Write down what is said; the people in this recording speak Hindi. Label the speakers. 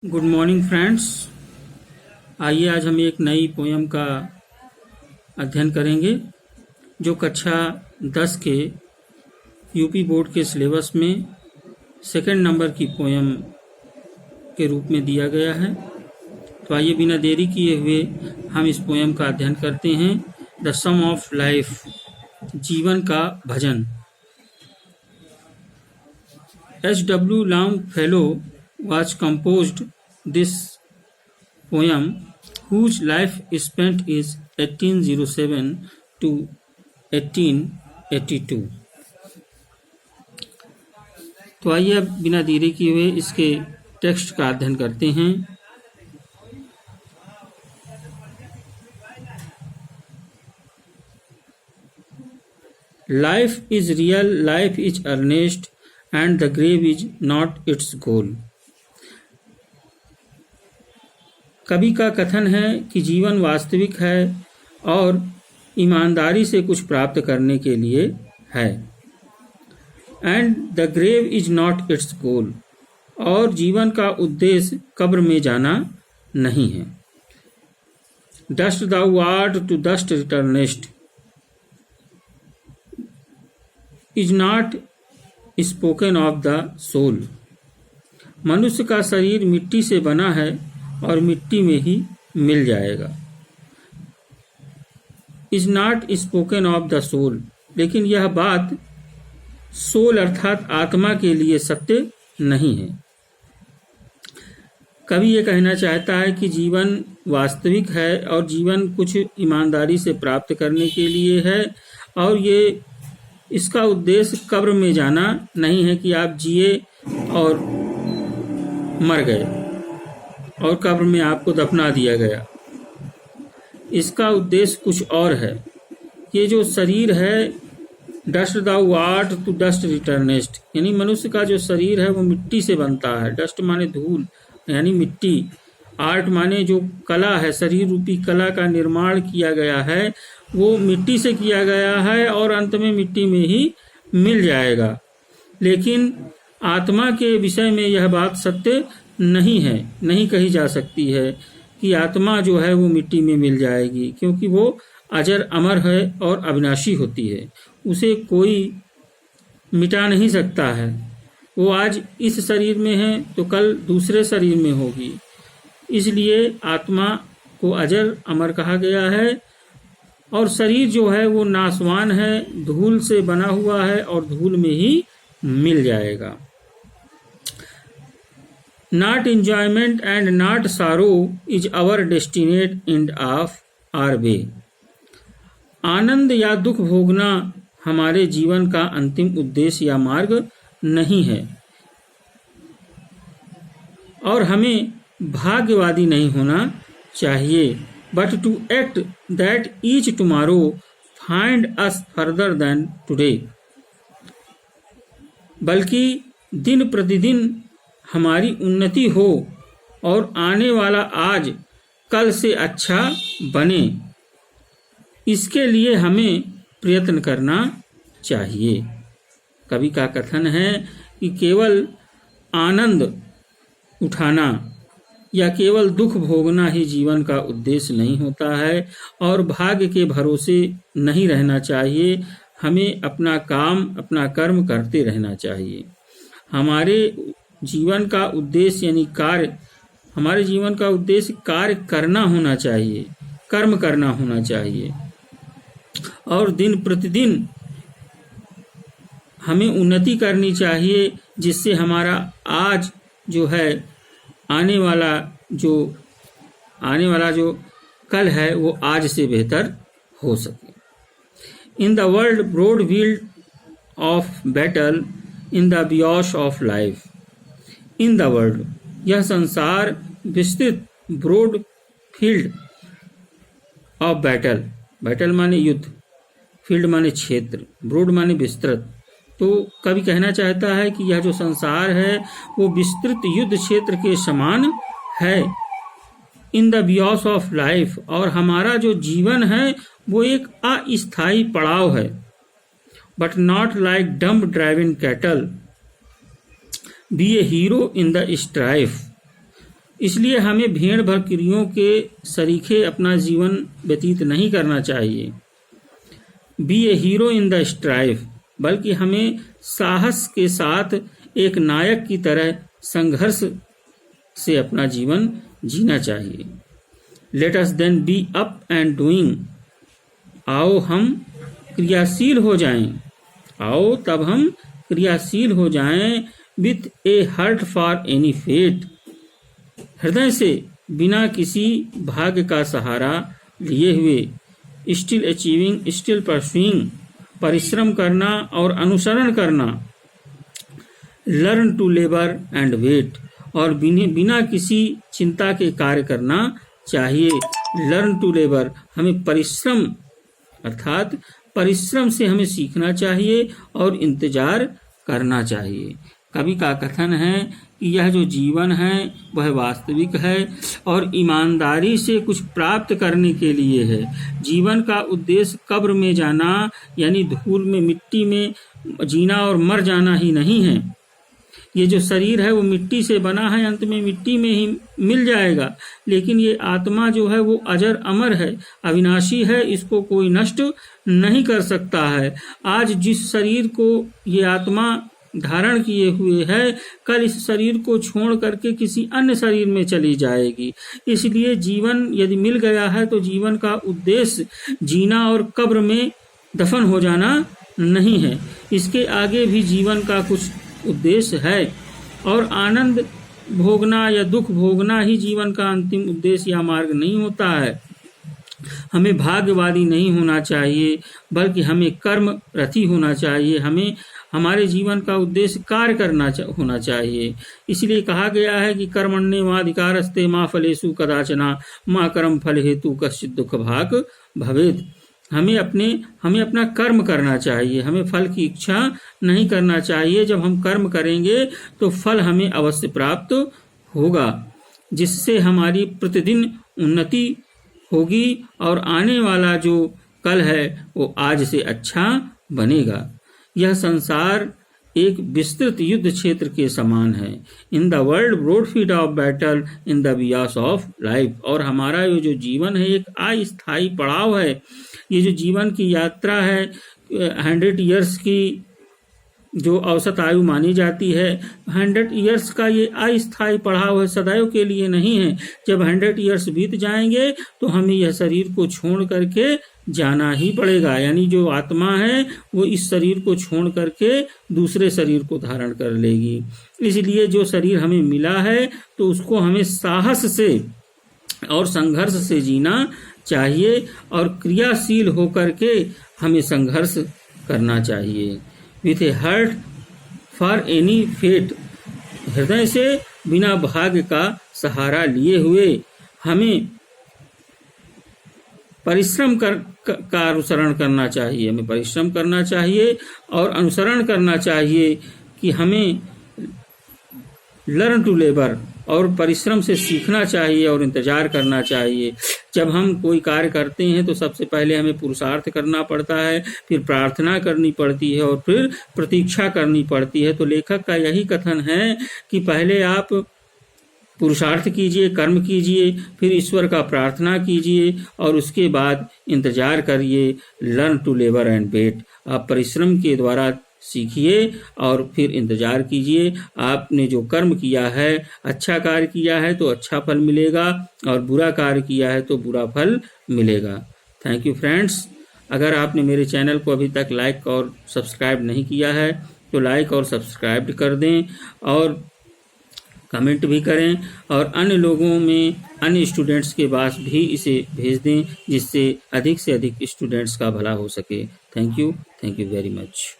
Speaker 1: Good morning friends. आइए आज हम एक नई पोयम का अध्ययन करेंगे जो कक्षा 10 के यूपी बोर्ड के सिलेबस में सेकंड नंबर की पोयम के रूप में दिया गया है। तो आइए बिना देरी किए हुए हम इस पोयम का अध्ययन करते हैं। द सम ऑफ लाइफ, जीवन का भजन। H.W. Longfellow was composed this poem, whose life span is 1807 to 1882। तो आइए अब बिना देरी किए हुए इसके टेक्स्ट का अध्ययन करते हैं। Life is real, life is earnest, and the grave is not its goal। कवि का कथन है कि जीवन वास्तविक है और ईमानदारी से कुछ प्राप्त करने के लिए है। And the grave is not its goal, और जीवन का उद्देश्य कब्र में जाना नहीं है। Dust thou art to dust returnest is not spoken of the soul. मनुष्य का शरीर मिट्टी से बना है और मिट्टी में ही मिल जाएगा। Is not spoken of the soul, लेकिन यह बात सोल अर्थात आत्मा के लिए सत्य नहीं है। कवि ये कहना चाहता है कि जीवन वास्तविक है और जीवन कुछ ईमानदारी से प्राप्त करने के लिए है, और ये इसका उद्देश्य कब्र में जाना नहीं है कि आप जिए और मर गए और कब्र में आपको दफना दिया गया। इसका उद्देश्य कुछ और है। ये जो शरीर है, dust thou art to dust returnest, यानी मनुष्य का जो शरीर है वो मिट्टी से बनता है। डस्ट माने धूल यानी मिट्टी, आर्ट माने जो कला है, शरीर रूपी कला का निर्माण किया गया है वो मिट्टी से किया गया है और अंत में मिट्टी में ही मिल जाएगा। लेकिन आत्मा के विषय में यह बात सत्य नहीं है, नहीं कही जा सकती है कि आत्मा जो है वो मिट्टी में मिल जाएगी, क्योंकि वो अजर अमर है और अविनाशी होती है। उसे कोई मिटा नहीं सकता है। वो आज इस शरीर में है तो कल दूसरे शरीर में होगी। इसलिए आत्मा को अजर अमर कहा गया है, और शरीर जो है वो नासवान है, धूल से बना हुआ है और धूल में ही मिल जाएगा। Not enjoyment and not sorrow is our destined end of our way. आनंद या दुख भोगना हमारे जीवन का अंतिम उद्देश्य या मार्ग नहीं है, और हमें भाग्यवादी नहीं होना चाहिए, but to act that each tomorrow find us further than today। बल्कि दिन प्रतिदिन हमारी उन्नति हो और आने वाला आज कल से अच्छा बने, इसके लिए हमें प्रयत्न करना चाहिए। कवि का कथन है कि केवल आनंद उठाना या केवल दुख भोगना ही जीवन का उद्देश्य नहीं होता है, और भाग्य के भरोसे नहीं रहना चाहिए। हमें अपना काम, अपना कर्म करते रहना चाहिए। हमारे जीवन का उद्देश्य यानी कार्य, हमारे जीवन का उद्देश्य कार्य करना होना चाहिए, कर्म करना होना चाहिए, और दिन प्रतिदिन हमें उन्नति करनी चाहिए, जिससे हमारा आज जो है आने वाला जो कल है वो आज से बेहतर हो सके। In the world broad field of battle, in the bivouac of life. In the world, यह संसार विस्तृत, broad field of battle, battle माने युद्ध, फील्ड माने क्षेत्र, ब्रॉड माने विस्तृत। तो कवि कहना चाहता है कि यह जो संसार है वो विस्तृत युद्ध क्षेत्र के समान है। इन द बियॉस ऑफ लाइफ, और हमारा जो जीवन है वो एक अस्थायी पड़ाव है। But not like dumb driving cattle, be a hero in the strife. इसलिए हमें भेड़ बकरियों के सरीखे अपना जीवन व्यतीत नहीं करना चाहिए। Be a hero in the strife, बल्कि हमें साहस के साथ एक नायक की तरह संघर्ष से अपना जीवन जीना चाहिए। Let us then be up and doing, आओ हम क्रियाशील हो जाएं, आओ तब हम क्रियाशील हो जाएं। With a heart for any fate, हृदय से बिना किसी भाग्य का सहारा लिए हुए। स्टिल अचीविंग, स्टिल परस्यूइंग, परिश्रम करना और अनुसरण करना। Learn to labour and wait, और बिना किसी चिंता के कार्य करना चाहिए। लर्न टू लेबर, हमें परिश्रम अर्थात परिश्रम से हमें सीखना चाहिए और इंतजार करना चाहिए। कवि का कथन है कि यह जो जीवन है वह वास्तविक है और ईमानदारी से कुछ प्राप्त करने के लिए है। जीवन का उद्देश्य कब्र में जाना यानी धूल में मिट्टी में जीना और मर जाना ही नहीं है। ये जो शरीर है वो मिट्टी से बना है, अंत में मिट्टी में ही मिल जाएगा, लेकिन ये आत्मा जो है वो अजर अमर है, अविनाशी है, इसको कोई नष्ट नहीं कर सकता है। आज जिस शरीर को ये आत्मा धारण किए हुए है, कल इस शरीर को छोड़ करके किसी अन्य शरीर में चली जाएगी। इसलिए जीवन यदि मिल गया है तो जीवन का उद्देश्य जीना और कब्र में दफन हो जाना नहीं है। इसके आगे भी जीवन का कुछ उद्देश्य है और आनंद भोगना या दुख भोगना ही जीवन का अंतिम उद्देश्य या मार्ग नहीं होता है। हमें भाग्यवादी नहीं होना चाहिए, बल्कि हमें कर्म रति होना चाहिए। हमें हमारे जीवन का उद्देश्य कार्य करना होना चाहिए। इसलिए कहा गया है कि कर्मण्येवाधिकारस्ते मा फलेषु कदाचन मा कर्म फल हेतु कश्चित् दुख भाग भवेत्। हमें अपना कर्म करना चाहिए, हमें फल की इच्छा नहीं करना चाहिए। जब हम कर्म करेंगे तो फल हमें अवश्य प्राप्त होगा, जिससे हमारी प्रतिदिन उन्नति होगी और आने वाला जो कल है वो आज से अच्छा बनेगा। यह संसार एक विस्तृत युद्ध क्षेत्र के समान है। In the world broad field of battle in the bivouac of life, और हमारा ये जो जीवन है एक अस्थायी पड़ाव है। ये जो जीवन की यात्रा है 100 ईयर्स की जो औसत आयु मानी जाती है, 100 ईयर्स का ये अस्थायी पड़ाव है, सदैव के लिए नहीं है। जब 100 ईयर्स बीत जाएंगे तो हमें यह शरीर को छोड़ करके जाना ही पड़ेगा। यानी जो आत्मा है वो इस शरीर को छोड़ करके दूसरे शरीर को धारण कर लेगी। इसलिए जो शरीर हमें मिला है तो उसको हमें साहस से और संघर्ष से जीना चाहिए और क्रियाशील होकर के हमें संघर्ष करना चाहिए। With a heart for any fate, हृदय से बिना भाग्य का सहारा लिए हुए हमें परिश्रम का अनुसरण करना चाहिए। हमें परिश्रम करना चाहिए और अनुसरण करना चाहिए कि हमें लर्न टू लेबर, और परिश्रम से सीखना चाहिए और इंतजार करना चाहिए। जब हम कोई कार्य करते हैं तो सबसे पहले हमें पुरुषार्थ करना पड़ता है, फिर प्रार्थना करनी पड़ती है और फिर प्रतीक्षा करनी पड़ती है। तो लेखक का यही कथन है कि पहले आप पुरुषार्थ कीजिए, कर्म कीजिए, फिर ईश्वर का प्रार्थना कीजिए और उसके बाद इंतजार करिए। Learn to labour and wait, आप परिश्रम के द्वारा सीखिए और फिर इंतजार कीजिए। आपने जो कर्म किया है, अच्छा कार्य किया है तो अच्छा फल मिलेगा और बुरा कार्य किया है तो बुरा फल मिलेगा। Thank you friends. अगर आपने मेरे चैनल को अभी तक लाइक और सब्सक्राइब नहीं किया है तो लाइक और सब्सक्राइब कर दें और कमेंट भी करें और अन्य लोगों में, अन्य स्टूडेंट्स के पास भी इसे भेज दें, जिससे अधिक से अधिक स्टूडेंट्स का भला हो सके। Thank you very much.